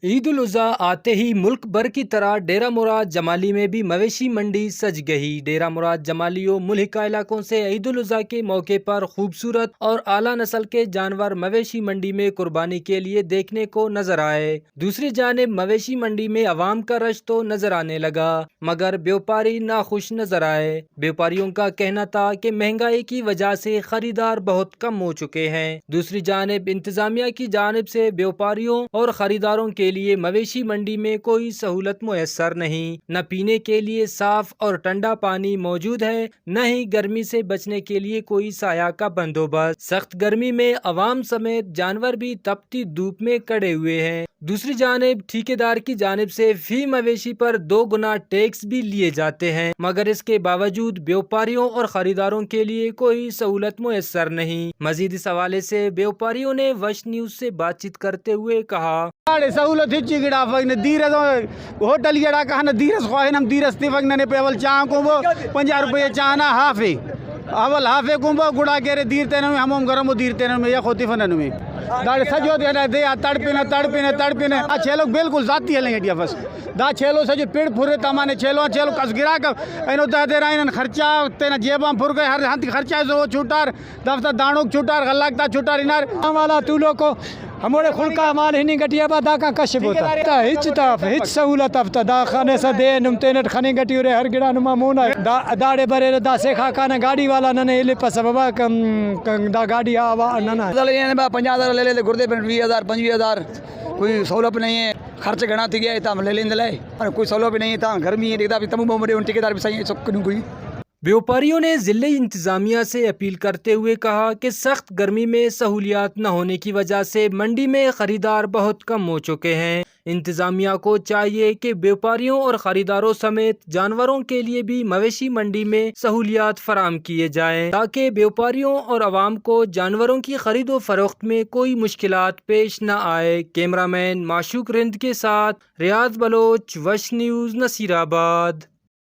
عید الاضحیٰ آتے ہی ملک بھر کی طرح ڈیرہ مراد جمالی میں بھی مویشی منڈی سج گئی۔ ڈیرہ مراد جمالی و ملحقہ علاقوں سے عید الاضحیٰ کے موقع پر خوبصورت اور اعلیٰ نسل کے جانور مویشی منڈی میں قربانی کے لیے دیکھنے کو نظر آئے۔ دوسری جانب مویشی منڈی میں عوام کا رش تو نظر آنے لگا، مگر بیوپاری ناخوش نظر آئے۔ بیوپاریوں کا کہنا تھا کہ مہنگائی کی وجہ سے خریدار بہت کم ہو چکے ہیں۔ دوسری جانب انتظامیہ کی جانب سے بیوپاریوں اور خریداروں کے لیے مویشی منڈی میں کوئی سہولت میسر نہیں، نہ پینے کے لیے صاف اور ٹھنڈا پانی موجود ہے، نہ ہی گرمی سے بچنے کے لیے کوئی سایہ کا بندوبست۔ سخت گرمی میں عوام سمیت جانور بھی تپتی دھوپ میں کھڑے ہوئے ہیں۔ دوسری جانب ٹھیکیدار کی جانب سے فی مویشی پر 2 گنا ٹیکس بھی لیے جاتے ہیں، مگر اس کے باوجود بیوپاریوں اور خریداروں کے لیے کوئی سہولت میسر نہیں۔ مزید اس حوالے سے بیوپاریوں نے وش نیوز سے بات چیت کرتے ہوئے کہا: سہولت ہچی گڑا فگن دیرز ہوٹل گڑا کہنا دیرز خواہنم دیرز تفگن پیول چاہ کو وہ 50 روپے چاہنا ہافے اول ہافے کو وہ گڑا گرے دیر تینوں میں ہموم گرم دیر تینوں میں یا خوتی فنن میں داڑ سجو دے تڑپنے چھ لوگ بالکل ذاتی ہلیں گے بس دا چھیلو سجو پیڑ پھرے تمانے چھیلو کس گرا کا اینو دا دے رائن خرچہ تینا جیباں پھر گئے ہر ہنتی خرچہ زو چھوٹار دفتر دانوک چھوٹار غلاقتا چھوٹار انار والا تولو کو ہمارے خلقہ مال ہنی گٹیا با دا کا کشب ہوتا ہچ تاف ہچ سہولت افتا دا خانے سے دے نمتینٹ خانے گٹی رے ہر گڑا نما مونا داڑے برے دا سے کھا کانا گاڑی والا ننے ایلے پس بابا دا گاڑی آوا ننا دلے با 50,000 لے لے گردے پر 20,000 25,000 کوئی سہولت نہیں ہے، خرچ گنا تھی گیا تھا لے لیں دلائے اور کوئی سہولت نہیں تھا، گرمی ہے بھی تمام بڑے ان ٹھیکیدار بھی صحیح سب کوئی۔ بیوپاریوں نے ضلعی انتظامیہ سے اپیل کرتے ہوئے کہا کہ سخت گرمی میں سہولیات نہ ہونے کی وجہ سے منڈی میں خریدار بہت کم ہو چکے ہیں۔ انتظامیہ کو چاہیے کہ بیوپاریوں اور خریداروں سمیت جانوروں کے لیے بھی مویشی منڈی میں سہولیات فراہم کیے جائیں تاکہ بیوپاریوں اور عوام کو جانوروں کی خرید و فروخت میں کوئی مشکلات پیش نہ آئے۔ کیمرہ مین معشوق رند کے ساتھ ریاض بلوچ، وش نیوز، نصیر آباد۔